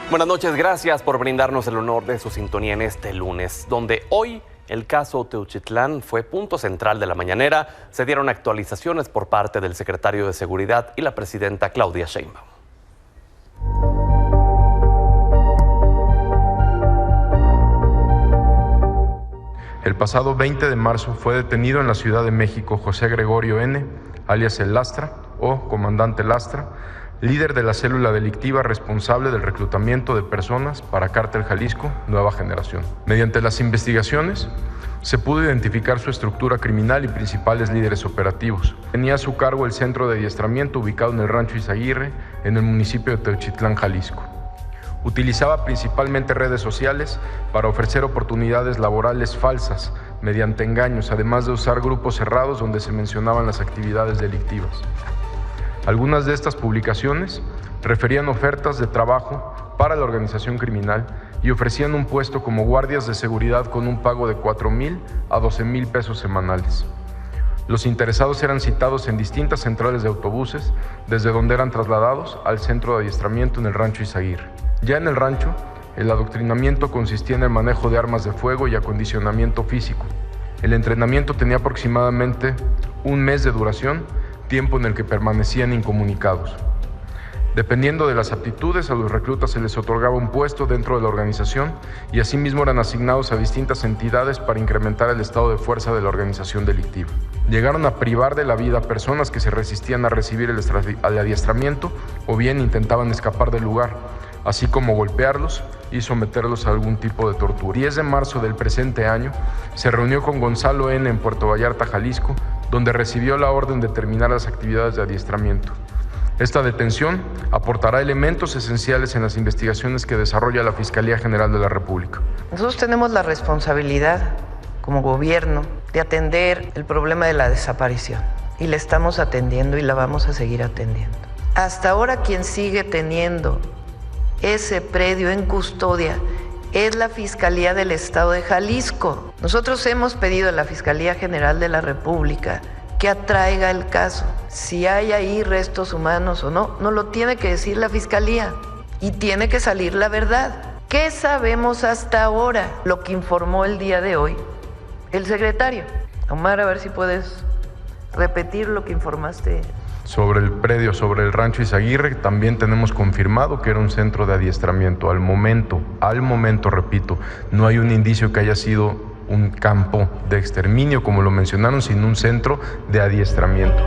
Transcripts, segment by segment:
Buenas noches, gracias por brindarnos el honor de su sintonía en este lunes, donde hoy el caso Teuchitlán fue punto central de la mañanera. Se dieron actualizaciones por parte del secretario de Seguridad y la presidenta Claudia Sheinbaum. El pasado 20 de marzo fue detenido en la Ciudad de México José Gregorio N., alias El Lastra o Comandante Lastra, líder de la célula delictiva responsable del reclutamiento de personas para Cártel Jalisco Nueva Generación. Mediante las investigaciones, se pudo identificar su estructura criminal y principales líderes operativos. Tenía a su cargo el centro de adiestramiento ubicado en el Rancho Izaguirre, en el municipio de Teuchitlán, Jalisco. Utilizaba principalmente redes sociales para ofrecer oportunidades laborales falsas mediante engaños, además de usar grupos cerrados donde se mencionaban las actividades delictivas. Algunas de estas publicaciones referían ofertas de trabajo para la organización criminal y ofrecían un puesto como guardias de seguridad con un pago de 4,000 a 12,000 pesos semanales. Los interesados eran citados en distintas centrales de autobuses, desde donde eran trasladados al centro de adiestramiento en el Rancho Izaguirre. Ya en el rancho, el adoctrinamiento consistía en el manejo de armas de fuego y acondicionamiento físico. El entrenamiento tenía aproximadamente un mes de duración, tiempo en el que permanecían incomunicados. Dependiendo de las aptitudes, a los reclutas se les otorgaba un puesto dentro de la organización y asimismo eran asignados a distintas entidades para incrementar el estado de fuerza de la organización delictiva. Llegaron a privar de la vida a personas que se resistían a recibir el adiestramiento o bien intentaban escapar del lugar, así como golpearlos y someterlos a algún tipo de tortura. El 10 de marzo del presente año se reunió con Gonzalo N. en Puerto Vallarta, Jalisco, donde recibió la orden de terminar las actividades de adiestramiento. Esta detención aportará elementos esenciales en las investigaciones que desarrolla la Fiscalía General de la República. Nosotros tenemos la responsabilidad como gobierno de atender el problema de la desaparición y la estamos atendiendo y la vamos a seguir atendiendo. Hasta ahora quien sigue teniendo ese predio en custodia es la Fiscalía del Estado de Jalisco. Nosotros hemos pedido a la Fiscalía General de la República que atraiga el caso. Si hay ahí restos humanos o no, no lo tiene que decir la Fiscalía y tiene que salir la verdad. ¿Qué sabemos hasta ahora? Lo que informó el día de hoy el secretario. Omar, a ver si puedes repetir lo que informaste. Sobre el predio, sobre el Rancho Izaguirre, también tenemos confirmado que era un centro de adiestramiento. Al momento, repito, no hay un indicio que haya sido un campo de exterminio, como lo mencionaron, sino un centro de adiestramiento.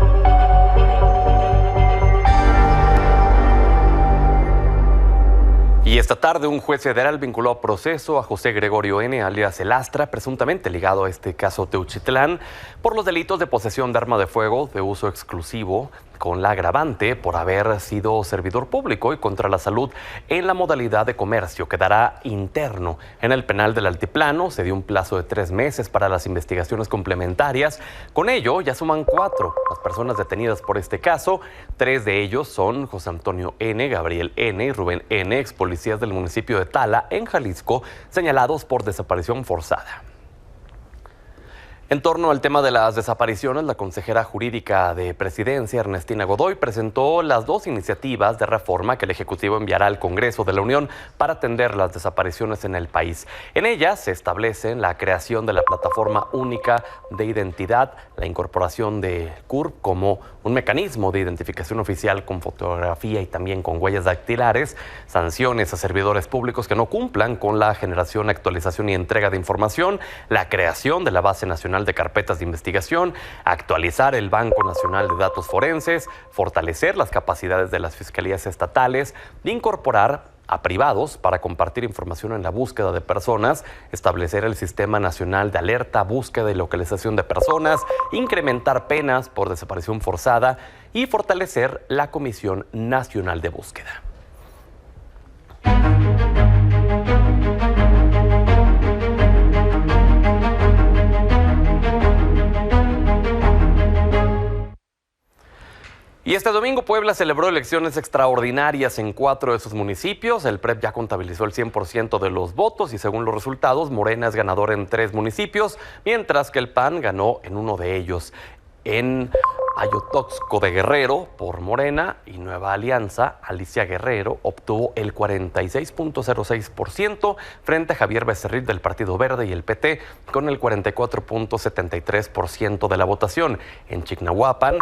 Y esta tarde un juez federal vinculó a proceso a José Gregorio N., alias El Lastra, presuntamente ligado a este caso Teuchitlán, por los delitos de posesión de arma de fuego de uso exclusivo, con la agravante por haber sido servidor público y contra la salud en la modalidad de comercio. Quedará interno en el penal del Altiplano. Se dio un plazo de 3 meses para las investigaciones complementarias. Con ello ya suman 4 las personas detenidas por este caso. 3 de ellos son José Antonio N., Gabriel N. y Rubén N., ex policías del municipio de Tala, en Jalisco, señalados por desaparición forzada. En torno al tema de las desapariciones, la consejera jurídica de Presidencia, Ernestina Godoy, presentó las 2 iniciativas de reforma que el Ejecutivo enviará al Congreso de la Unión para atender las desapariciones en el país. En ellas se establecen la creación de la Plataforma Única de Identidad, la incorporación de CURP como un mecanismo de identificación oficial con fotografía y también con huellas dactilares, sanciones a servidores públicos que no cumplan con la generación, actualización y entrega de información, la creación de la Base Nacional de Carpetas de Investigación, actualizar el Banco Nacional de Datos Forenses, fortalecer las capacidades de las fiscalías estatales, de incorporar a privados para compartir información en la búsqueda de personas, establecer el Sistema Nacional de Alerta, Búsqueda y Localización de Personas, incrementar penas por desaparición forzada y fortalecer la Comisión Nacional de Búsqueda. Y este domingo Puebla celebró elecciones extraordinarias en 4 de sus municipios. El PREP ya contabilizó el 100% de los votos y según los resultados, Morena es ganador en 3 municipios, mientras que el PAN ganó en uno de ellos. En Ayotoxco de Guerrero por Morena y Nueva Alianza, Alicia Guerrero, obtuvo el 46.06% frente a Javier Becerril del Partido Verde y el PT con el 44.73% de la votación. En Chignahuapan,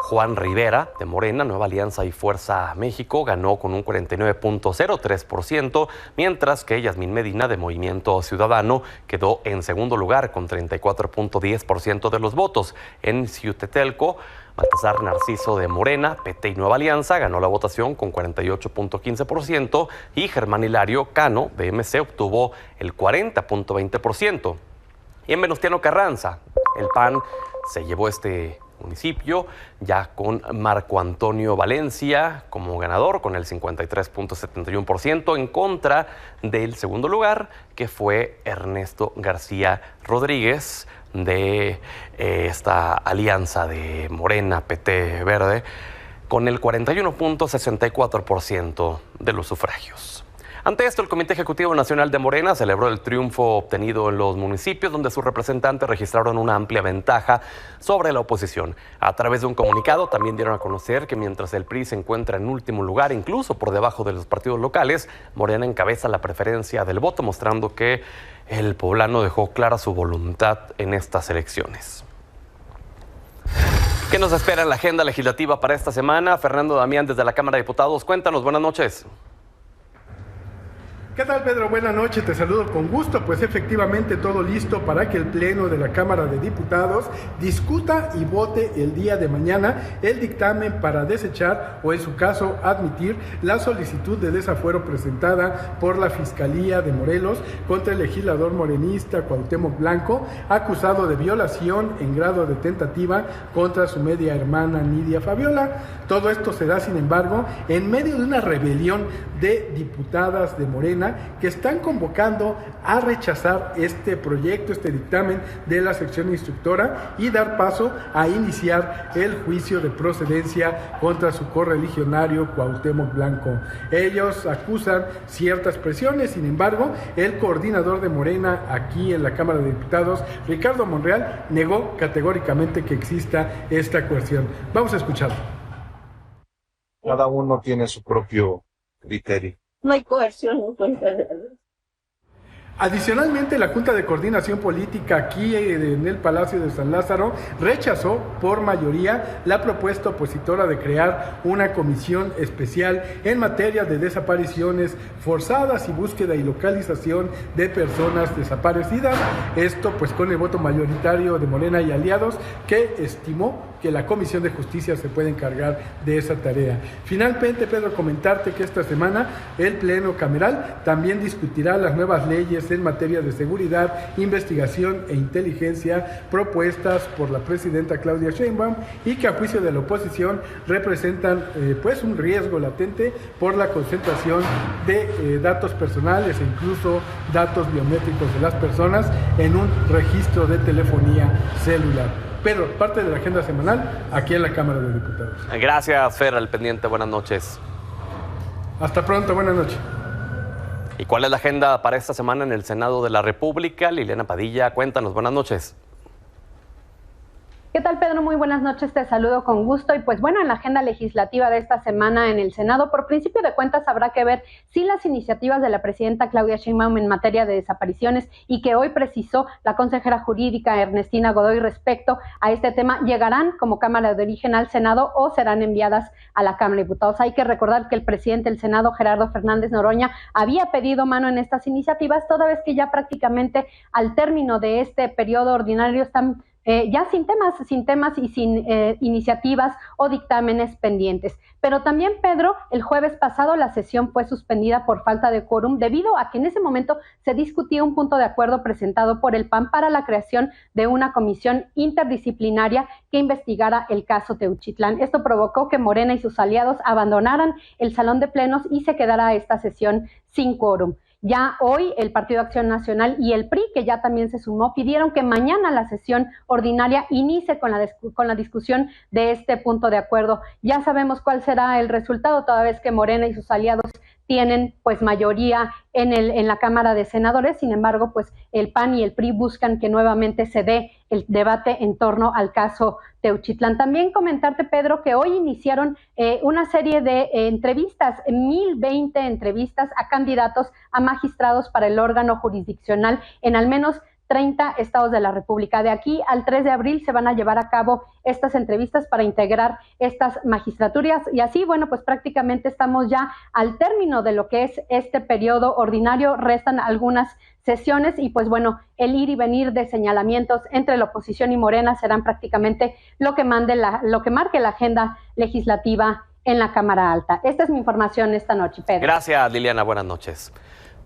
Juan Rivera de Morena, Nueva Alianza y Fuerza México ganó con un 49.03%, mientras que Yasmín Medina de Movimiento Ciudadano quedó en segundo lugar con 34.10% de los votos. En Ciutetelco, Baltasar Narciso de Morena, PT y Nueva Alianza ganó la votación con 48.15% y Germán Hilario Cano de MC obtuvo el 40.20%. Y en Venustiano Carranza, el PAN se llevó este municipio ya con Marco Antonio Valencia como ganador con el 53.71% en contra del segundo lugar, que fue Ernesto García Rodríguez de esta alianza de Morena, PT, Verde, con el 41.64% de los sufragios. Ante esto, el Comité Ejecutivo Nacional de Morena celebró el triunfo obtenido en los municipios donde sus representantes registraron una amplia ventaja sobre la oposición. A través de un comunicado también dieron a conocer que mientras el PRI se encuentra en último lugar, incluso por debajo de los partidos locales, Morena encabeza la preferencia del voto, mostrando que el poblano dejó clara su voluntad en estas elecciones. ¿Qué nos espera en la agenda legislativa para esta semana? Fernando Damián desde la Cámara de Diputados. Cuéntanos, buenas noches. ¿Qué tal, Pedro? Buenas noches, te saludo con gusto. Pues efectivamente todo listo para que el Pleno de la Cámara de Diputados discuta y vote el día de mañana el dictamen para desechar o en su caso admitir la solicitud de desafuero presentada por la Fiscalía de Morelos contra el legislador morenista Cuauhtémoc Blanco, acusado de violación en grado de tentativa contra su media hermana Nidia Fabiola. Todo esto se da, sin embargo, en medio de una rebelión de diputadas de Morena que están convocando a rechazar este proyecto, este dictamen de la sección instructora y dar paso a iniciar el juicio de procedencia contra su correligionario Cuauhtémoc Blanco. Ellos acusan ciertas presiones, sin embargo, el coordinador de Morena aquí en la Cámara de Diputados, Ricardo Monreal, negó categóricamente que exista esta coerción. Vamos a escucharlo. Cada uno tiene su propio criterio. No hay coerción en contra de él. Adicionalmente, la Junta de Coordinación Política aquí en el Palacio de San Lázaro rechazó por mayoría la propuesta opositora de crear una comisión especial en materia de desapariciones forzadas y búsqueda y localización de personas desaparecidas. Esto pues con el voto mayoritario de Morena y aliados, que estimó que la Comisión de Justicia se puede encargar de esa tarea. Finalmente, Pedro, comentarte que esta semana el Pleno Cameral también discutirá las nuevas leyes en materia de seguridad, investigación e inteligencia propuestas por la presidenta Claudia Sheinbaum y que a juicio de la oposición representan pues un riesgo latente por la concentración de datos personales e incluso datos biométricos de las personas en un registro de telefonía celular. Pedro, parte de la agenda semanal aquí en la Cámara de Diputados. Gracias, Fer, al pendiente. Buenas noches. Hasta pronto, buenas noches. ¿Y cuál es la agenda para esta semana en el Senado de la República? Liliana Padilla, cuéntanos. Buenas noches. ¿Qué tal, Pedro? Muy buenas noches, te saludo con gusto. Y pues bueno, en la agenda legislativa de esta semana en el Senado, por principio de cuentas, habrá que ver si las iniciativas de la presidenta Claudia Sheinbaum en materia de desapariciones y que hoy precisó la consejera jurídica Ernestina Godoy respecto a este tema, llegarán como Cámara de Origen al Senado o serán enviadas a la Cámara de Diputados. Hay que recordar que el presidente del Senado, Gerardo Fernández Noroña, había pedido mano en estas iniciativas, toda vez que ya prácticamente al término de este periodo ordinario están ya sin temas y sin iniciativas o dictámenes pendientes. Pero también, Pedro, el jueves pasado la sesión fue suspendida por falta de quórum debido a que en ese momento se discutía un punto de acuerdo presentado por el PAN para la creación de una comisión interdisciplinaria que investigara el caso Teuchitlán. Esto provocó que Morena y sus aliados abandonaran el salón de plenos y se quedara esta sesión sin quórum. Ya hoy el Partido Acción Nacional y el PRI, que ya también se sumó, pidieron que mañana la sesión ordinaria inicie con la discusión de este punto de acuerdo. Ya sabemos cuál será el resultado, toda vez que Morena y sus aliados tienen pues mayoría en la Cámara de Senadores. Sin embargo, pues el PAN y el PRI buscan que nuevamente se dé el debate en torno al caso Teuchitlán. También comentarte, Pedro, que hoy iniciaron una serie de entrevistas, 1020 entrevistas a candidatos a magistrados para el órgano jurisdiccional en al menos 30 estados de la República. De aquí al 3 de abril se van a llevar a cabo estas entrevistas para integrar estas magistraturas y así, bueno, pues prácticamente estamos ya al término de lo que es este periodo ordinario. Restan algunas sesiones y pues bueno, el ir y venir de señalamientos entre la oposición y Morena serán prácticamente lo que marque la agenda legislativa en la Cámara Alta. Esta es mi información esta noche, Pedro. Gracias, Liliana. Buenas noches.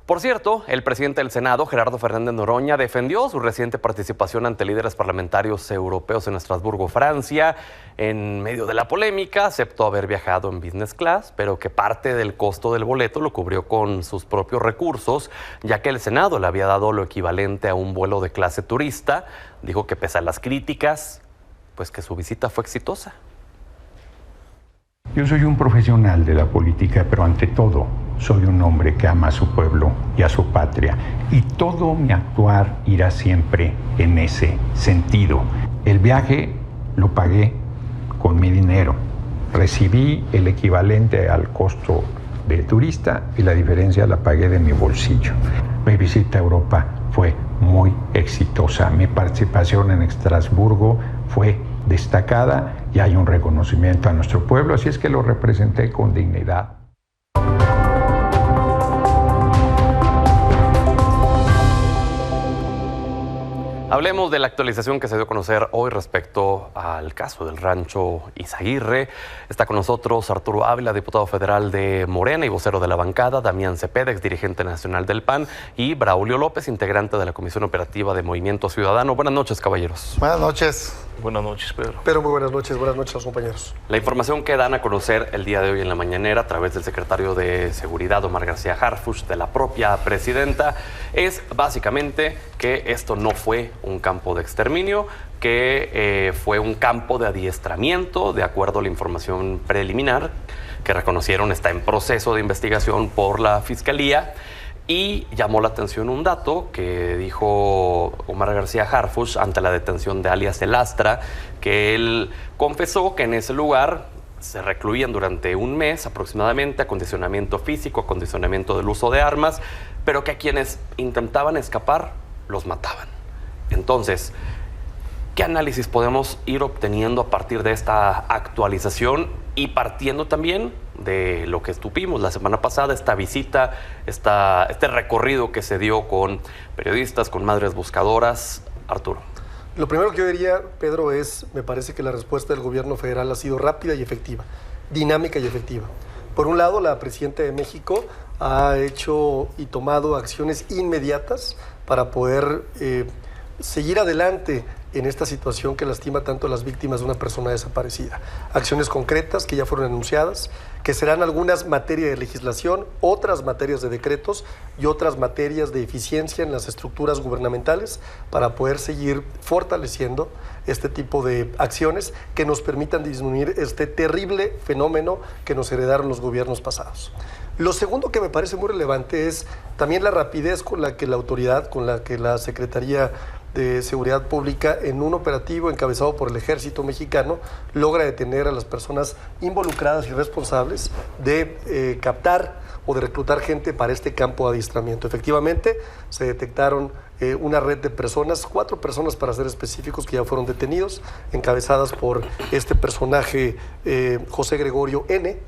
Por cierto, el presidente del Senado, Gerardo Fernández Noroña, defendió su reciente participación ante líderes parlamentarios europeos en Estrasburgo, Francia. En medio de la polémica, aceptó haber viajado en business class, pero que parte del costo del boleto lo cubrió con sus propios recursos, ya que el Senado le había dado lo equivalente a un vuelo de clase turista. Dijo que pese a las críticas, pues que su visita fue exitosa. Yo soy un profesional de la política, pero ante todo soy un hombre que ama a su pueblo y a su patria. Y todo mi actuar irá siempre en ese sentido. El viaje lo pagué con mi dinero. Recibí el equivalente al costo de turista y la diferencia la pagué de mi bolsillo. Mi visita a Europa fue muy exitosa. Mi participación en Estrasburgo fue destacada y hay un reconocimiento a nuestro pueblo, así es que lo representé con dignidad. Hablemos de la actualización que se dio a conocer hoy respecto al caso del rancho Izaguirre. Está con nosotros Arturo Ávila, diputado federal de Morena y vocero de la bancada, Damián Cepeda, exdirigente nacional del PAN, y Braulio López, integrante de la Comisión Operativa de Movimiento Ciudadano. Buenas noches, caballeros. Buenas noches. Buenas noches, Pedro. Pero muy buenas noches a los compañeros. La información que dan a conocer el día de hoy en la mañanera a través del secretario de Seguridad, Omar García Harfuch, de la propia presidenta, es básicamente que esto no fue un campo de exterminio, que fue un campo de adiestramiento, de acuerdo a la información preliminar que reconocieron, está en proceso de investigación por la Fiscalía. Y llamó la atención un dato que dijo Omar García Harfuch ante la detención de alias El Astra, que él confesó que en ese lugar se recluían durante un mes aproximadamente, acondicionamiento físico, acondicionamiento del uso de armas, pero que a quienes intentaban escapar los mataban. Entonces, ¿qué análisis podemos ir obteniendo a partir de esta actualización y partiendo también de lo que tuvimos la semana pasada, esta visita, este recorrido que se dio con periodistas, con madres buscadoras? Arturo. Lo primero que yo diría, Pedro, me parece que la respuesta del gobierno federal ha sido rápida y efectiva, dinámica y efectiva. Por un lado, la presidenta de México ha hecho y tomado acciones inmediatas para poder seguir adelante en esta situación que lastima tanto a las víctimas de una persona desaparecida. Acciones concretas que ya fueron anunciadas, que serán algunas materias de legislación, otras materias de decretos y otras materias de eficiencia en las estructuras gubernamentales para poder seguir fortaleciendo este tipo de acciones que nos permitan disminuir este terrible fenómeno que nos heredaron los gobiernos pasados. Lo segundo que me parece muy relevante es también la rapidez con la que la autoridad, con la que la Secretaría de Seguridad Pública, en un operativo encabezado por el Ejército Mexicano, logra detener a las personas involucradas y responsables de captar o de reclutar gente para este campo de adiestramiento. Efectivamente, se detectaron una red de personas, 4 personas para ser específicos, que ya fueron detenidos, encabezadas por este personaje José Gregorio N.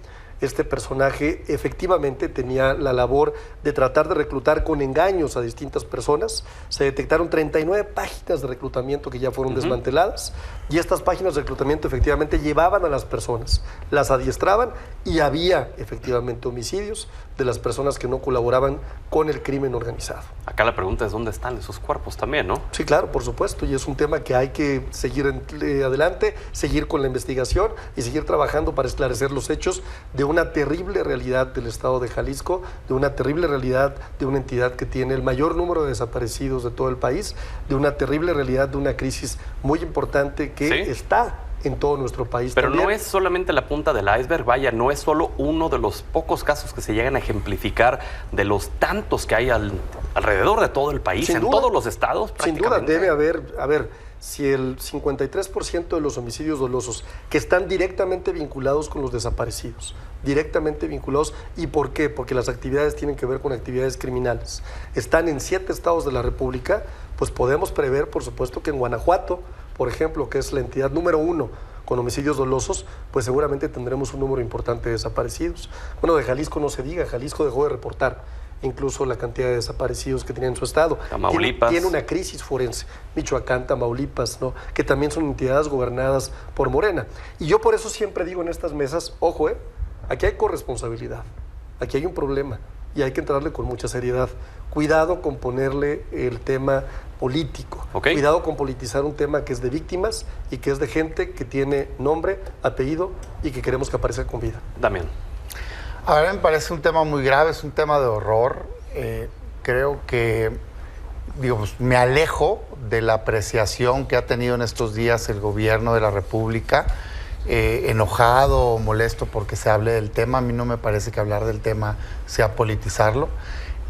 Este personaje efectivamente tenía la labor de tratar de reclutar con engaños a distintas personas. Se detectaron 39 páginas de reclutamiento que ya fueron desmanteladas, y estas páginas de reclutamiento efectivamente llevaban a las personas, las adiestraban, y había efectivamente homicidios de las personas que no colaboraban con el crimen organizado. Acá la pregunta es dónde están esos cuerpos también, ¿no? Sí, claro, por supuesto, y es un tema que hay que seguir adelante, seguir con la investigación y seguir trabajando para esclarecer los hechos de una terrible realidad del estado de Jalisco, de una terrible realidad de una entidad que tiene el mayor número de desaparecidos de todo el país, de una terrible realidad de una crisis muy importante que está en todo nuestro país. Pero también. No es solamente la punta del iceberg, vaya, no es solo uno de los pocos casos que se llegan a ejemplificar de los tantos que hay alrededor de todo el país, Sin en duda, todos los estados. Sin duda debe haber, si el 53% de los homicidios dolosos que están directamente vinculados con los desaparecidos, directamente vinculados, ¿y por qué? Porque las actividades tienen que ver con actividades criminales, están en 7 estados de la República, pues podemos prever, por supuesto, que en Guanajuato, por ejemplo, que es la entidad número 1 con homicidios dolosos, pues seguramente tendremos un número importante de desaparecidos. Bueno, de Jalisco no se diga, Jalisco dejó de reportar incluso la cantidad de desaparecidos que tiene en su estado. Tamaulipas. Tiene una crisis forense. Michoacán, Tamaulipas, ¿no? Que también son entidades gobernadas por Morena. Y yo por eso siempre digo en estas mesas, ojo, aquí hay corresponsabilidad, aquí hay un problema y hay que entrarle con mucha seriedad. Cuidado con ponerle el tema político. Cuidado con politizar un tema que es de víctimas y que es de gente que tiene nombre, apellido y que queremos que aparezca con vida. Damián. Ahora me parece un tema muy grave, es un tema de horror. Creo que, pues, me alejo de la apreciación que ha tenido en estos días el gobierno de la República, enojado o molesto porque se hable del tema. A mí no me parece que hablar del tema sea politizarlo.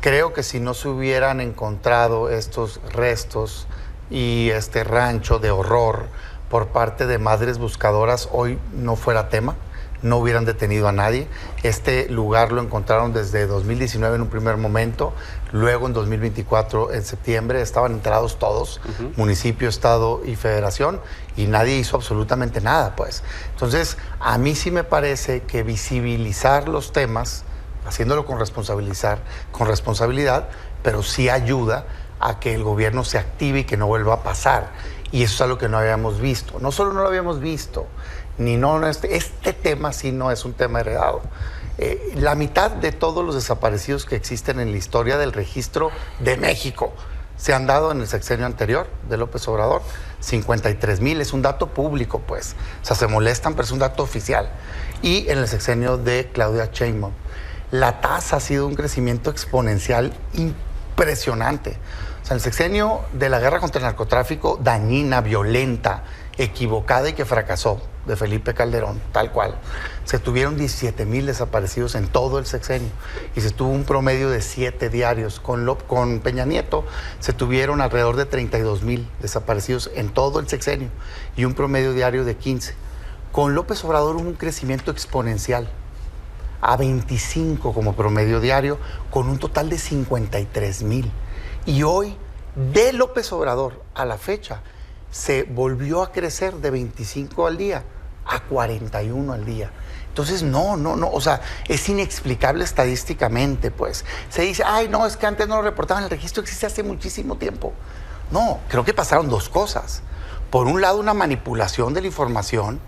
Creo que si no se hubieran encontrado estos restos y este rancho de horror por parte de madres buscadoras, hoy no fuera tema. No hubieran detenido a nadie. Este lugar lo encontraron desde 2019 en un primer momento, luego en 2024, en septiembre, estaban enterados todos, municipio, estado y federación, y nadie hizo absolutamente nada, pues. Entonces, a mí sí me parece que visibilizar los temas, haciéndolo con responsabilidad, pero sí ayuda a que el gobierno se active y que no vuelva a pasar. Y eso es algo que no habíamos visto. No solo no lo habíamos visto, este tema sí no es un tema heredado. La mitad de todos los desaparecidos que existen en la historia del registro de México se han dado en el sexenio anterior de López Obrador. 53,000, es un dato público, pues. O sea, se molestan, pero es un dato oficial. Y en el sexenio de Claudia Sheinbaum, la tasa ha sido un crecimiento exponencial impresionante. O sea, el sexenio de la guerra contra el narcotráfico, dañina, violenta, equivocada y que fracasó, de Felipe Calderón, tal cual. Se tuvieron 17,000 desaparecidos en todo el sexenio y se tuvo un promedio de 7 diarios. Con Peña Nieto se tuvieron alrededor de 32,000 desaparecidos en todo el sexenio y un promedio diario de 15. Con López Obrador hubo un crecimiento exponencial a 25 como promedio diario, con un total de 53,000. Y hoy, de López Obrador a la fecha, se volvió a crecer de 25 al día a 41 al día. Entonces, no, o sea, es inexplicable estadísticamente, pues. Se dice, ay, no, es que antes no lo reportaban, el registro existe hace muchísimo tiempo. No, creo que pasaron dos cosas. Por un lado, una manipulación de la información,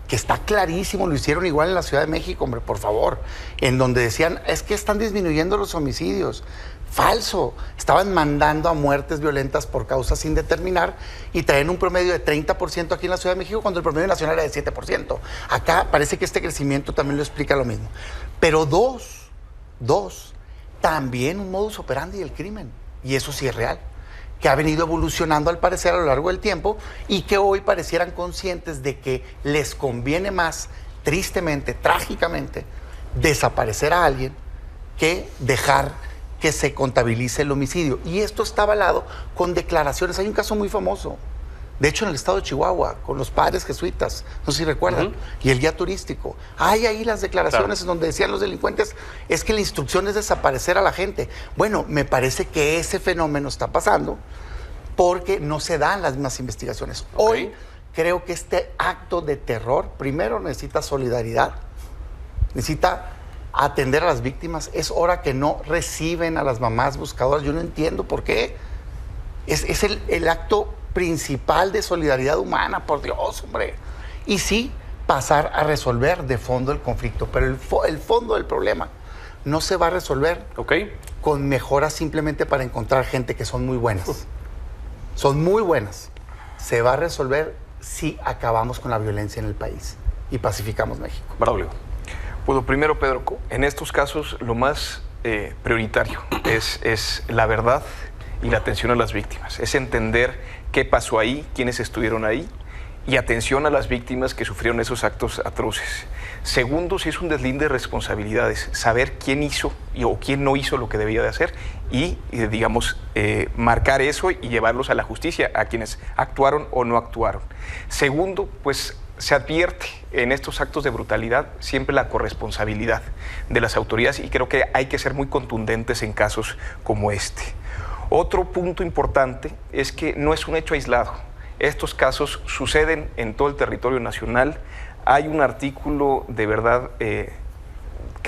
que está clarísimo, lo hicieron igual en la Ciudad de México, hombre, por favor, en donde decían, es que están disminuyendo los homicidios. Falso, estaban mandando a muertes violentas por causas sin determinar y traen un promedio de 30% aquí en la Ciudad de México cuando el promedio nacional era de 7%. Acá parece que este crecimiento también lo explica lo mismo. Pero dos, también un modus operandi del crimen, y eso sí es real, que ha venido evolucionando al parecer a lo largo del tiempo y que hoy parecieran conscientes de que les conviene más, tristemente, trágicamente, desaparecer a alguien que dejar que se contabilice el homicidio. Y esto está avalado con declaraciones. Hay un caso muy famoso, de hecho en el estado de Chihuahua, con los padres jesuitas, no sé si recuerdan, y el guía turístico. Hay ahí las declaraciones en donde decían los delincuentes, es que la instrucción es desaparecer a la gente. Bueno, me parece que ese fenómeno está pasando porque no se dan las mismas investigaciones. Hoy creo que este acto de terror, primero necesita solidaridad, necesita atender a las víctimas. Es hora que no reciben a las mamás buscadoras. Yo no entiendo por qué. Es el acto principal de solidaridad humana, por Dios, hombre. Y sí, pasar a resolver de fondo el conflicto. Pero el fondo del problema no se va a resolver con mejoras simplemente para encontrar gente que son muy buenas. Son muy buenas. Se va a resolver si acabamos con la violencia en el país y pacificamos México. Braulio. Bueno, primero, Pedro, en estos casos lo más prioritario es la verdad y la atención a las víctimas. Es entender qué pasó ahí, quiénes estuvieron ahí y atención a las víctimas que sufrieron esos actos atroces. Segundo, si es un deslinde de responsabilidades, saber quién hizo o quién no hizo lo que debía de hacer y digamos, marcar eso y llevarlos a la justicia, a quienes actuaron o no actuaron. Segundo, pues se advierte en estos actos de brutalidad siempre la corresponsabilidad de las autoridades y creo que hay que ser muy contundentes en casos como este. Otro punto importante es que no es un hecho aislado. Estos casos suceden en todo el territorio nacional. Hay un artículo de verdad que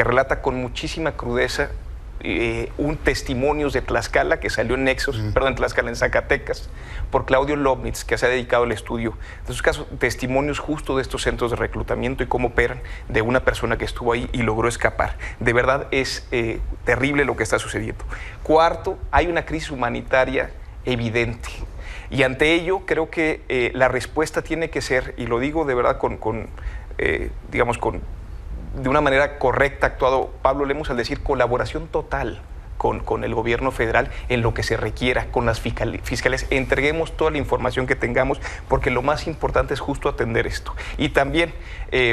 relata con muchísima crudeza un testimonios de Tlaxcala que salió en Nexos, perdón, en Tlaxcala, en Zacatecas, por Claudio Lobnitz, que se ha dedicado al estudio de esos casos, testimonios justo de estos centros de reclutamiento y cómo operan de una persona que estuvo ahí y logró escapar. De verdad es terrible lo que está sucediendo. Cuarto, hay una crisis humanitaria evidente. Y ante ello creo que la respuesta tiene que ser, y lo digo de verdad de una manera correcta actuado Pablo Lemus al decir colaboración total con el gobierno federal en lo que se requiera, con las fiscales. Entreguemos toda la información que tengamos, porque lo más importante es justo atender esto. Y también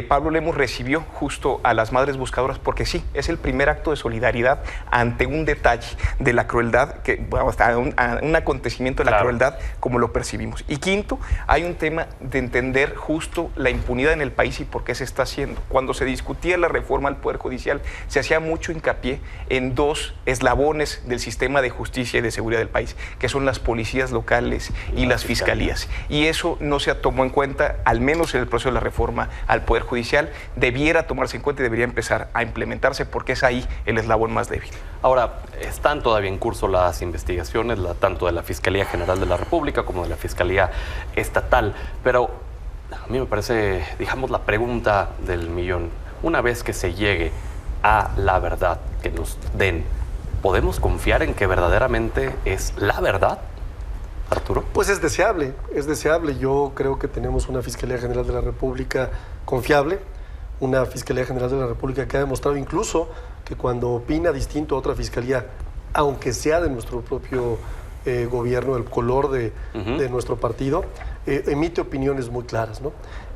Pablo Lemus recibió justo a las madres buscadoras, porque sí, es el primer acto de solidaridad ante un detalle de la crueldad, un acontecimiento de la crueldad como lo percibimos. Y quinto, hay un tema de entender justo la impunidad en el país y por qué se está haciendo. Cuando se discutía la reforma al Poder Judicial, se hacía mucho hincapié en dos eslabones del sistema de justicia y de seguridad del país, que son las policías locales y las fiscalías. Y eso no se tomó en cuenta, al menos en el proceso de la reforma al Poder Judicial. Debiera tomarse en cuenta y debería empezar a implementarse, porque es ahí el eslabón más débil. Ahora, están todavía en curso las investigaciones, tanto de la Fiscalía General de la República como de la Fiscalía Estatal, pero a mí me parece, digamos, la pregunta del millón. Una vez que se llegue a la verdad que nos den, ¿podemos confiar en que verdaderamente es la verdad, Arturo? Pues es deseable, es deseable. Yo creo que tenemos una Fiscalía General de la República confiable, una Fiscalía General de la República que ha demostrado incluso que cuando opina distinto a otra fiscalía, aunque sea de nuestro propio gobierno, el color de nuestro partido, emite opiniones muy claras, ¿no?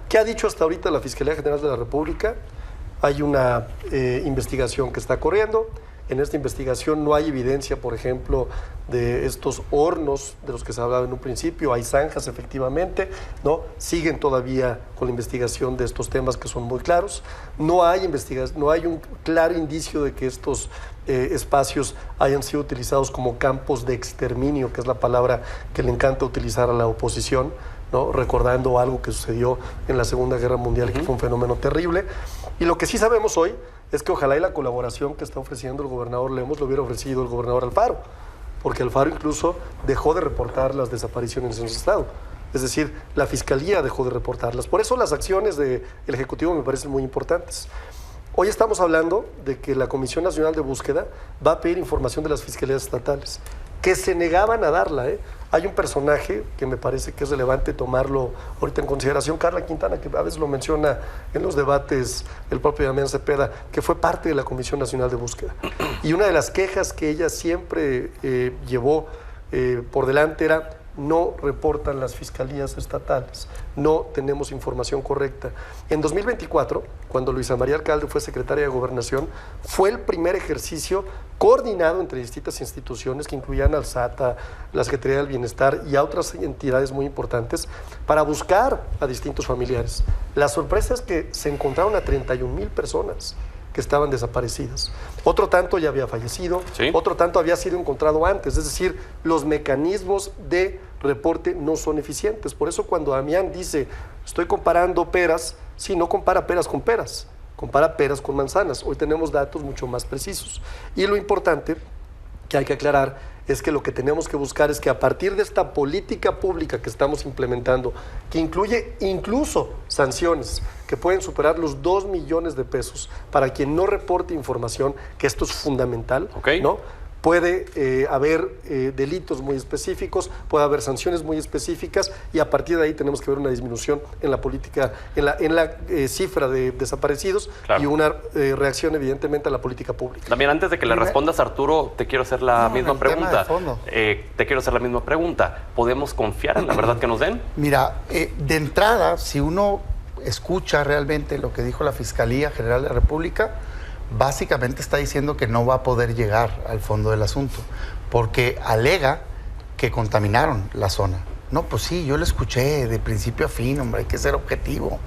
¿Qué ha dicho hasta ahorita la Fiscalía General de la República? Hay una investigación que está corriendo. En esta investigación no hay evidencia, por ejemplo, de estos hornos de los que se hablaba en un principio. Hay zanjas, efectivamente, ¿no? Siguen todavía con la investigación de estos temas que son muy claros. No hay un claro indicio de que estos espacios hayan sido utilizados como campos de exterminio, que es la palabra que le encanta utilizar a la oposición, ¿no? Recordando algo que sucedió en la Segunda Guerra Mundial, que fue un fenómeno terrible. Y lo que sí sabemos hoy es que ojalá y la colaboración que está ofreciendo el gobernador Lemus lo hubiera ofrecido el gobernador Alfaro, porque Alfaro incluso dejó de reportar las desapariciones en su estado. Es decir, la Fiscalía dejó de reportarlas. Por eso las acciones del Ejecutivo me parecen muy importantes. Hoy estamos hablando de que la Comisión Nacional de Búsqueda va a pedir información de las fiscalías estatales, que se negaban a darla, ¿eh? Hay un personaje que me parece que es relevante tomarlo ahorita en consideración, Carla Quintana, que a veces lo menciona en los debates el propio Damián Cepeda, que fue parte de la Comisión Nacional de Búsqueda. Y una de las quejas que ella siempre llevó por delante era: no reportan las fiscalías estatales, no tenemos información correcta. En 2024, cuando Luisa María Alcalde fue secretaria de Gobernación, fue el primer ejercicio coordinado entre distintas instituciones que incluían al SATA, la Secretaría del Bienestar y a otras entidades muy importantes para buscar a distintos familiares. La sorpresa es que se encontraron a 31,000 personas que estaban desaparecidas. Otro tanto ya había fallecido, otro tanto había sido encontrado antes, es decir, los mecanismos de reporte no son eficientes. Por eso cuando Damián dice, estoy comparando peras, sí, no compara peras con peras, compara peras con manzanas. Hoy tenemos datos mucho más precisos. Y lo importante que hay que aclarar es que lo que tenemos que buscar es que a partir de esta política pública que estamos implementando, que incluye incluso sanciones que pueden superar los 2 millones de pesos para quien no reporte información, que esto es fundamental, ¿no? Puede haber delitos muy específicos, puede haber sanciones muy específicas y a partir de ahí tenemos que ver una disminución en la política, en la cifra de desaparecidos y una reacción evidentemente a la política pública. También antes de que le respondas, Arturo, te quiero hacer la misma pregunta. ¿Podemos confiar en la verdad que nos den? Mira, de entrada, si uno escucha realmente lo que dijo la Fiscalía General de la República, básicamente está diciendo que no va a poder llegar al fondo del asunto, porque alega que contaminaron la zona. No, pues sí, yo lo escuché de principio a fin, hombre, hay que ser objetivo.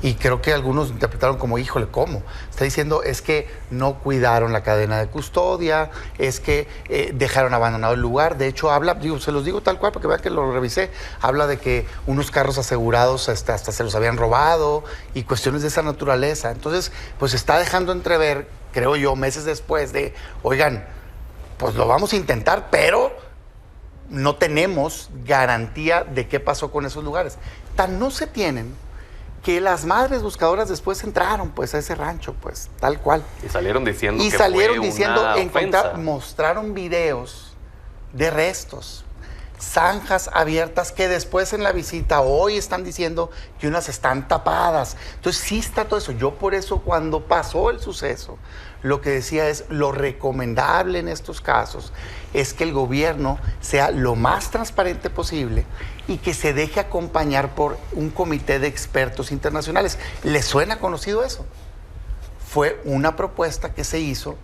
Y creo que algunos interpretaron como, híjole, ¿cómo? Está diciendo, es que no cuidaron la cadena de custodia, es que dejaron abandonado el lugar. De hecho, habla, se los digo tal cual, porque vean que lo revisé, habla de que unos carros asegurados hasta se los habían robado y cuestiones de esa naturaleza. Entonces, pues está dejando entrever, creo yo, meses después de, oigan, pues lo vamos a intentar, pero no tenemos garantía de qué pasó con esos lugares. Tan no se tienen que las madres buscadoras después entraron pues a ese rancho, pues tal cual. Y salieron diciendo mostraron videos de restos, zanjas abiertas que después en la visita hoy están diciendo que unas están tapadas. Entonces sí está todo eso. Yo por eso cuando pasó el suceso, lo que decía es lo recomendable en estos casos es que el gobierno sea lo más transparente posible y que se deje acompañar por un comité de expertos internacionales. ¿Les suena conocido eso? Fue una propuesta que se hizo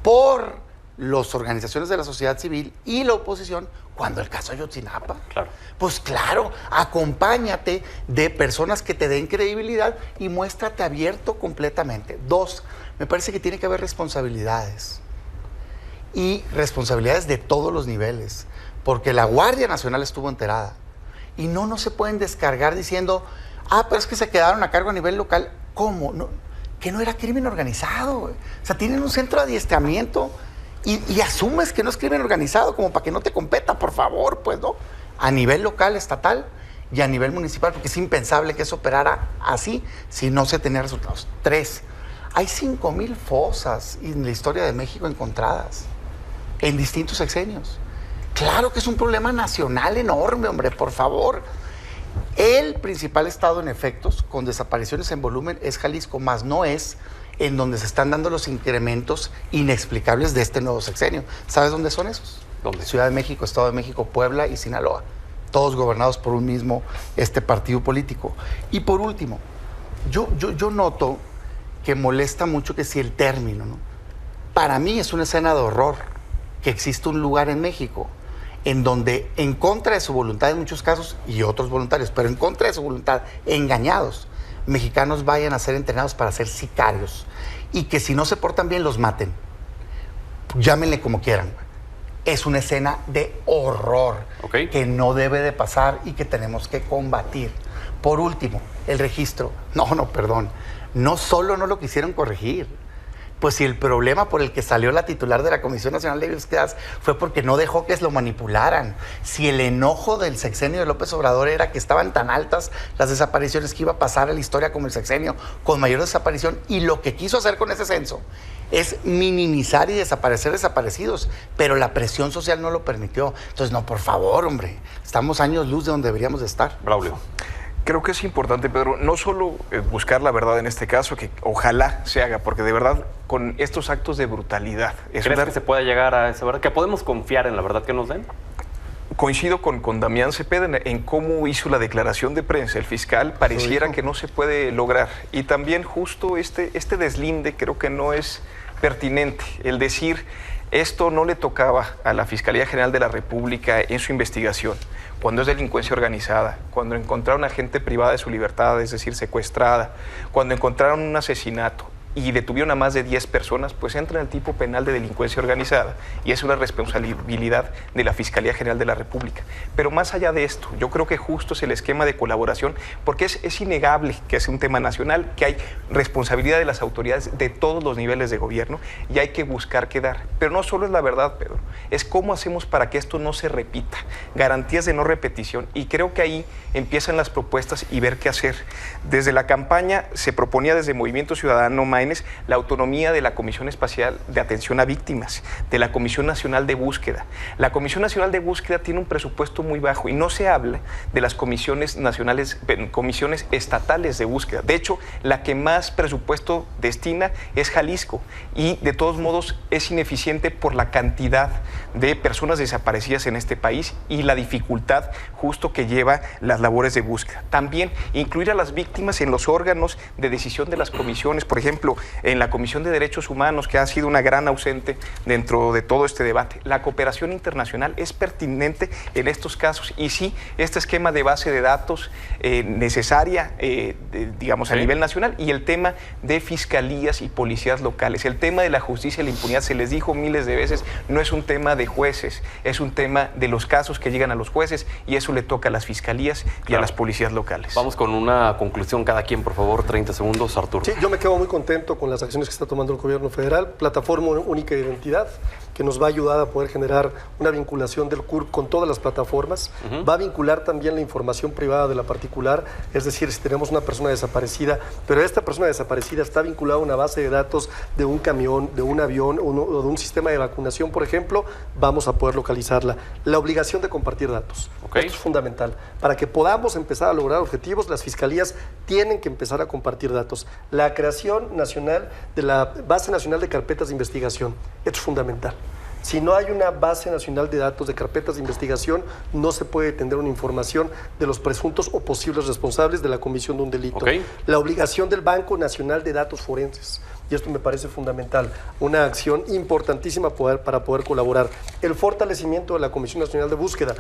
por las organizaciones de la sociedad civil y la oposición cuando el caso Ayotzinapa. Claro. Pues claro, acompáñate de personas que te den credibilidad y muéstrate abierto completamente. 2, me parece que tiene que haber responsabilidades. Y responsabilidades de todos los niveles. Porque la Guardia Nacional estuvo enterada. Y no se pueden descargar diciendo, pero es que se quedaron a cargo a nivel local. ¿Cómo? No, que no era crimen organizado. O sea, tienen un centro de adiestramiento y asumes que no es crimen organizado como para que no te competa, por favor, pues, ¿no? A nivel local, estatal y a nivel municipal, porque es impensable que eso operara así si no se tenía resultados. 3, hay 5,000 fosas en la historia de México encontradas en distintos sexenios. Claro que es un problema nacional enorme, hombre, por favor. El principal estado en efectos con desapariciones en volumen es Jalisco, más no es en donde se están dando los incrementos inexplicables de este nuevo sexenio. ¿Sabes dónde son esos? ¿Dónde? Ciudad de México, Estado de México, Puebla y Sinaloa. Todos gobernados por un mismo partido político. Y por último, yo noto que molesta mucho que si el término, ¿no? Para mí es una escena de horror que existe un lugar en México en donde, en contra de su voluntad en muchos casos, y otros voluntarios, pero en contra de su voluntad, engañados, mexicanos vayan a ser entrenados para ser sicarios y que si no se portan bien los maten. Llámenle como quieran. Es una escena de horror que no debe de pasar y que tenemos que combatir. Por último, el registro. Perdón. No solo no lo quisieron corregir, pues si el problema por el que salió la titular de la Comisión Nacional de Búsquedas fue porque no dejó que lo manipularan. Si el enojo del sexenio de López Obrador era que estaban tan altas las desapariciones que iba a pasar a la historia como el sexenio con mayor desaparición, y lo que quiso hacer con ese censo es minimizar y desaparecer desaparecidos, pero la presión social no lo permitió. Entonces, no, por favor, hombre, estamos años luz de donde deberíamos de estar. Braulio. Creo que es importante, Pedro, no solo buscar la verdad en este caso, que ojalá se haga, porque de verdad, con estos actos de brutalidad... ¿Crees que se pueda llegar a esa verdad? ¿Que podemos confiar en la verdad que nos den? Coincido con Damián Cepeda en cómo hizo la declaración de prensa el fiscal. Pareciera que no se puede lograr. Y también justo este deslinde creo que no es pertinente. El decir, esto no le tocaba a la Fiscalía General de la República en su investigación. Cuando es delincuencia organizada, cuando encontraron a gente privada de su libertad, es decir, secuestrada, cuando encontraron un asesinato y detuvieron a más de 10 personas, pues entra en el tipo penal de delincuencia organizada y es una responsabilidad de la Fiscalía General de la República. Pero más allá de esto, yo creo que justo es el esquema de colaboración, porque es innegable que es un tema nacional, que hay responsabilidad de las autoridades de todos los niveles de gobierno y hay que buscar quedar. Pero no solo es la verdad, Pedro, es cómo hacemos para que esto no se repita, garantías de no repetición, y creo que ahí empiezan las propuestas y ver qué hacer. Desde la campaña se proponía desde Movimiento Ciudadano, Maínez, la autonomía de la Comisión Especial de Atención a Víctimas, de la Comisión Nacional de Búsqueda. La Comisión Nacional de Búsqueda tiene un presupuesto muy bajo y no se habla de las comisiones nacionales, comisiones estatales de búsqueda. De hecho, la que más presupuesto destina es Jalisco y de todos modos es ineficiente por la cantidad de personas desaparecidas en este país y la dificultad justo que lleva las labores de búsqueda. También incluir a las víctimas en los órganos de decisión de las comisiones, por ejemplo, en la Comisión de Derechos Humanos, que ha sido una gran ausente dentro de todo este debate. La cooperación internacional es pertinente en estos casos y sí, este esquema de base de datos necesaria, digamos, a nivel nacional, y el tema de fiscalías y policías locales. El tema de la justicia y la impunidad, se les dijo miles de veces, no es un tema de jueces, es un tema de los casos que llegan a los jueces y eso le toca a las fiscalías y a las policías locales. Vamos con una conclusión cada quien, por favor, 30 segundos, Arturo. Sí, yo me quedo muy contento con las acciones que está tomando el gobierno federal, plataforma única de identidad, que nos va a ayudar a poder generar una vinculación del CURP con todas las plataformas. Va a vincular también la información privada de la particular, es decir, si tenemos una persona desaparecida, pero esta persona desaparecida está vinculada a una base de datos de un camión, de un avión o de un sistema de vacunación, por ejemplo, vamos a poder localizarla. La obligación de compartir datos. Esto es fundamental. Para que podamos empezar a lograr objetivos, las fiscalías tienen que empezar a compartir datos. La creación nacional de la Base Nacional de Carpetas de Investigación. Esto es fundamental. Si no hay una base nacional de datos de carpetas de investigación, no se puede tener una información de los presuntos o posibles responsables de la comisión de un delito. La obligación del Banco Nacional de Datos Forenses. Y esto me parece fundamental, una acción importantísima para poder colaborar. El fortalecimiento de la Comisión Nacional de Búsqueda.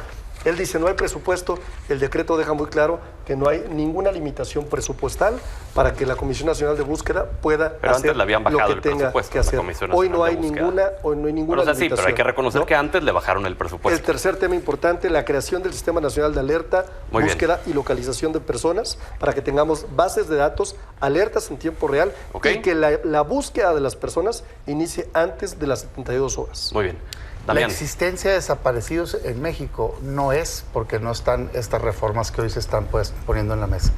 Él dice, no hay presupuesto, el decreto deja muy claro que no hay ninguna limitación presupuestal para que la Comisión Nacional de Búsqueda pueda hacer lo que tenga que hacer. Hoy no hay ninguna limitación. Sí, pero hay que reconocer que antes le bajaron el presupuesto. El tercer tema importante, la creación del Sistema Nacional de Alerta, búsqueda y localización de personas, para que tengamos bases de datos, alertas en tiempo real y que la búsqueda de las personas inicie antes de las 72 horas. Muy bien. Damián. La existencia de desaparecidos en México no es porque no están estas reformas que hoy se están poniendo en la mesa.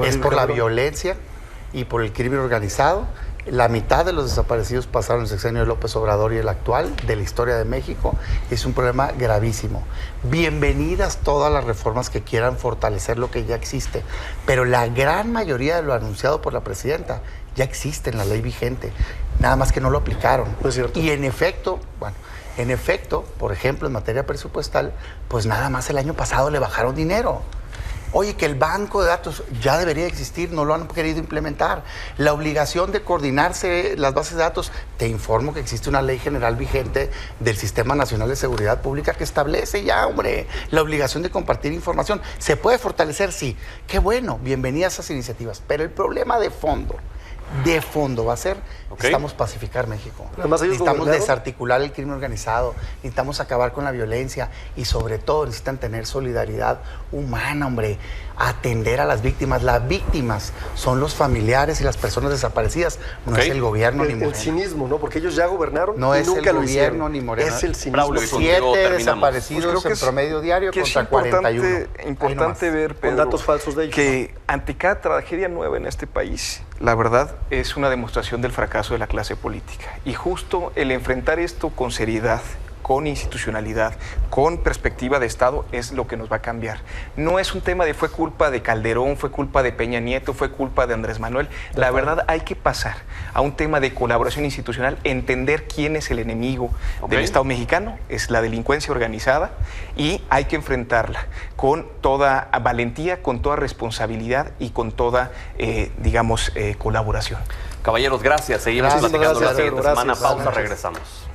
Es por la violencia y por el crimen organizado. La mitad de los desaparecidos pasaron el sexenio de López Obrador y el actual de la historia de México. Es un problema gravísimo. Bienvenidas todas las reformas que quieran fortalecer lo que ya existe, pero la gran mayoría de lo anunciado por la presidenta ya existe en la ley vigente, nada más que no lo aplicaron. Es cierto. Y en efecto, por ejemplo, en materia presupuestal, pues nada más el año pasado le bajaron dinero. Oye, que el banco de datos ya debería existir, no lo han querido implementar. La obligación de coordinarse las bases de datos, te informo que existe una ley general vigente del Sistema Nacional de Seguridad Pública que establece ya, hombre, la obligación de compartir información. ¿Se puede fortalecer? Sí. Qué bueno, bienvenidas a esas iniciativas. Pero el problema de fondo va a ser, necesitamos pacificar México. Necesitamos desarticular el crimen organizado, necesitamos acabar con la violencia y sobre todo necesitan tener solidaridad humana, hombre, atender a las víctimas. Las víctimas son los familiares y las personas desaparecidas, no es el gobierno ni Morena. El cinismo, ¿no? Porque ellos ya gobernaron no y nunca el gobierno ni Morena. Es el cinismo. 7 desaparecidos en promedio diario contra 41. Es importante ver, Pedro, con datos falsos de ellos, que ante cada tragedia nueva en este país, la verdad es una demostración del fracaso de la clase política. Y justo el enfrentar esto con seriedad, con institucionalidad, con perspectiva de Estado, es lo que nos va a cambiar. No es un tema de fue culpa de Calderón, fue culpa de Peña Nieto, fue culpa de Andrés Manuel. La verdad, hay que pasar a un tema de colaboración institucional, entender quién es el enemigo del Estado mexicano, es la delincuencia organizada, y hay que enfrentarla con toda valentía, con toda responsabilidad y con toda, colaboración. Caballeros, gracias. Seguimos platicando la siguiente semana. Pausa, regresamos.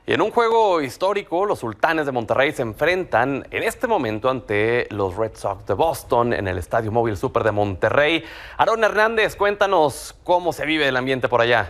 Y en un juego histórico, los Sultanes de Monterrey se enfrentan en este momento ante los Red Sox de Boston en el Estadio Móvil Super de Monterrey. Aarón Hernández, cuéntanos cómo se vive el ambiente por allá.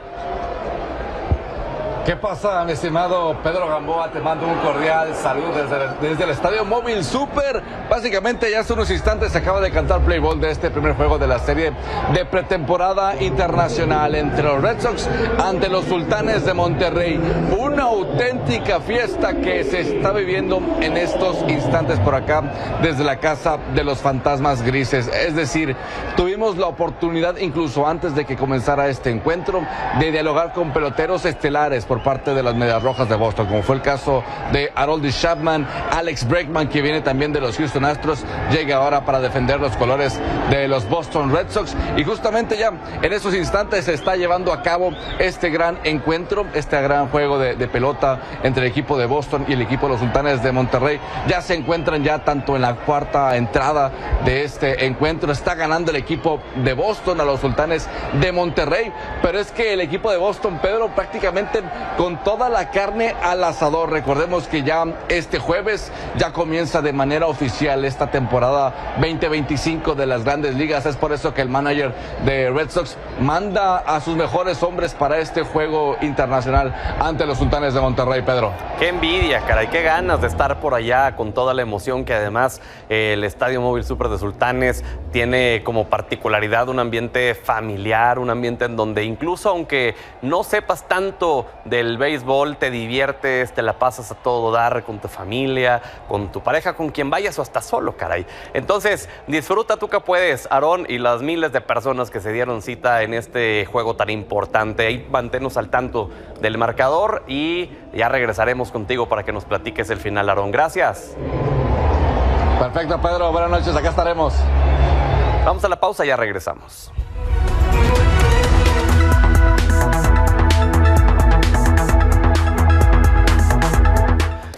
¿Qué pasa, mi estimado Pedro Gamboa? Te mando un cordial saludo desde el Estadio Móvil Super. Básicamente ya hace unos instantes se acaba de cantar play ball de este primer juego de la serie de pretemporada internacional entre los Red Sox ante los Sultanes de Monterrey. Una auténtica fiesta que se está viviendo en estos instantes por acá desde la Casa de los Fantasmas Grises. Es decir, tuvimos la oportunidad incluso antes de que comenzara este encuentro de dialogar con peloteros estelares por parte de las Medias Rojas de Boston, como fue el caso de Aroldis Chapman, Alex Bregman, que viene también de los Houston Astros, llega ahora para defender los colores de los Boston Red Sox, y justamente ya en esos instantes se está llevando a cabo este gran encuentro, este gran juego de pelota entre el equipo de Boston y el equipo de los Sultanes de Monterrey. Ya se encuentran ya tanto en la cuarta entrada de este encuentro, está ganando el equipo de Boston a los Sultanes de Monterrey, pero es que el equipo de Boston, Pedro, prácticamente con toda la carne al asador. Recordemos que ya este jueves ya comienza de manera oficial esta temporada 2025 de las Grandes Ligas. Es por eso que el manager de Red Sox manda a sus mejores hombres para este juego internacional ante los Sultanes de Monterrey, Pedro. Qué envidia, caray, qué ganas de estar por allá con toda la emoción que además el Estadio Móvil Super de Sultanes tiene como particularidad un ambiente familiar, un ambiente en donde incluso aunque no sepas tanto del béisbol, te diviertes, te la pasas a todo dar con tu familia, con tu pareja, con quien vayas o hasta solo, caray. Entonces, disfruta tú que puedes, Aarón, y las miles de personas que se dieron cita en este juego tan importante. Ahí manténnos al tanto del marcador y ya regresaremos contigo para que nos platiques el final, Aarón. Gracias. Perfecto, Pedro. Buenas noches, acá estaremos. Vamos a la pausa y ya regresamos.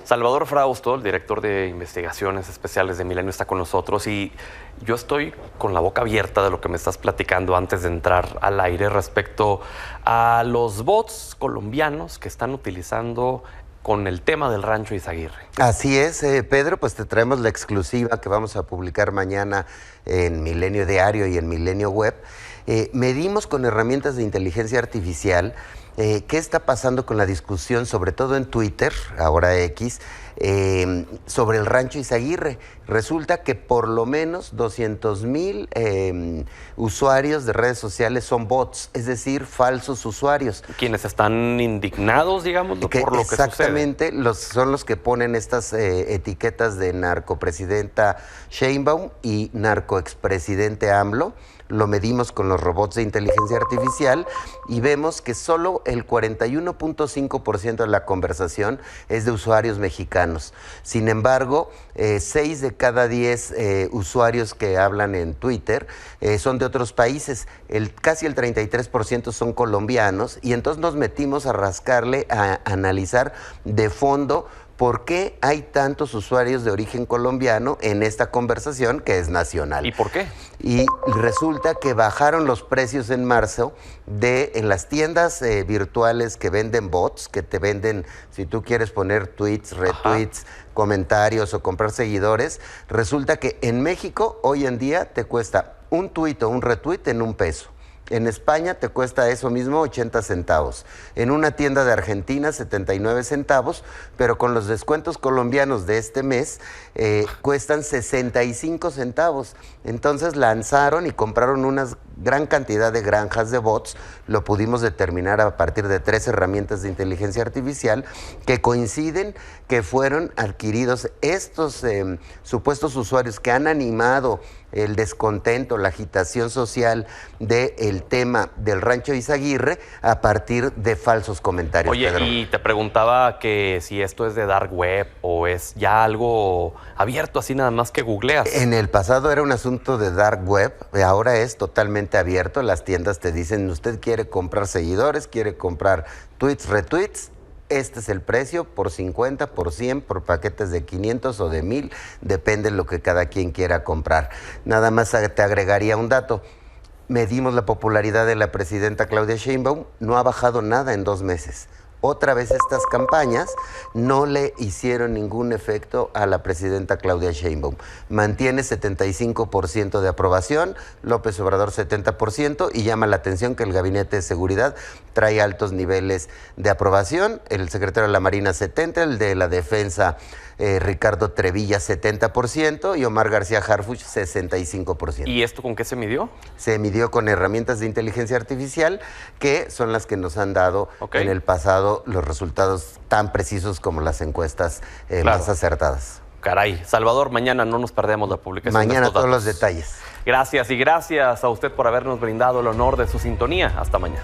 Salvador Frausto, el director de investigaciones especiales de Milenio, está con nosotros y yo estoy con la boca abierta de lo que me estás platicando antes de entrar al aire respecto a los bots colombianos que están utilizando con el tema del Rancho Izaguirre. Así es, Pedro, pues te traemos la exclusiva que vamos a publicar mañana en Milenio Diario y en Milenio Web. Medimos con herramientas de inteligencia artificial qué está pasando con la discusión, sobre todo en Twitter, ahora X, sobre el Rancho Izaguirre. Resulta que por lo menos 200,000 usuarios de redes sociales son bots, es decir, falsos usuarios. Quienes están indignados, digamos, por lo que sucede. Exactamente, son los que ponen estas etiquetas de narcopresidenta Sheinbaum y narcoexpresidente AMLO. Lo medimos con los robots de inteligencia artificial y vemos que solo el 41.5% de la conversación es de usuarios mexicanos. Sin embargo, 6 de cada 10 usuarios que hablan en Twitter son de otros países. Casi el 33% son colombianos y entonces nos metimos a rascarle, a analizar de fondo ¿por qué hay tantos usuarios de origen colombiano en esta conversación que es nacional? ¿Y por qué? Y resulta que bajaron los precios en marzo en las tiendas virtuales que venden bots, que te venden, si tú quieres poner tweets, retweets, comentarios o comprar seguidores. Resulta que en México hoy en día te cuesta un tweet o un retweet en $1. En España te cuesta eso mismo 80 centavos. En una tienda de Argentina 79 centavos, pero con los descuentos colombianos de este mes cuestan 65 centavos. Entonces lanzaron y compraron una gran cantidad de granjas de bots. Lo pudimos determinar a partir de 3 herramientas de inteligencia artificial que coinciden que fueron adquiridos estos supuestos usuarios que han animado el descontento, la agitación social del tema del Rancho Izaguirre a partir de falsos comentarios. Oye, Pedro. Y te preguntaba que si esto es de dark web o es ya algo abierto, así nada más que googleas. En el pasado era un asunto de dark web, ahora es totalmente abierto. Las tiendas te dicen, usted quiere comprar seguidores, quiere comprar tweets, retweets. Este es el precio, por 50, por 100, por paquetes de 500 o de 1000, depende de lo que cada quien quiera comprar. Nada más te agregaría un dato. Medimos la popularidad de la presidenta Claudia Sheinbaum, no ha bajado nada en 2 meses. otra vez estas campañas no le hicieron ningún efecto a la presidenta Claudia Sheinbaum. Mantiene 75% de aprobación, López Obrador 70%, y llama la atención que el Gabinete de Seguridad trae altos niveles de aprobación. El secretario de la Marina 70%, el de la Defensa Ricardo Trevilla 70% y Omar García Harfuch 65%. ¿Y esto con qué se midió? Se midió con herramientas de inteligencia artificial que son las que nos han dado en el pasado los resultados tan precisos como las encuestas más acertadas. Caray, Salvador, mañana no nos perdemos la publicación. Mañana de estos todos datos. los detalles. Gracias y gracias a usted por habernos brindado el honor de su sintonía. Hasta mañana.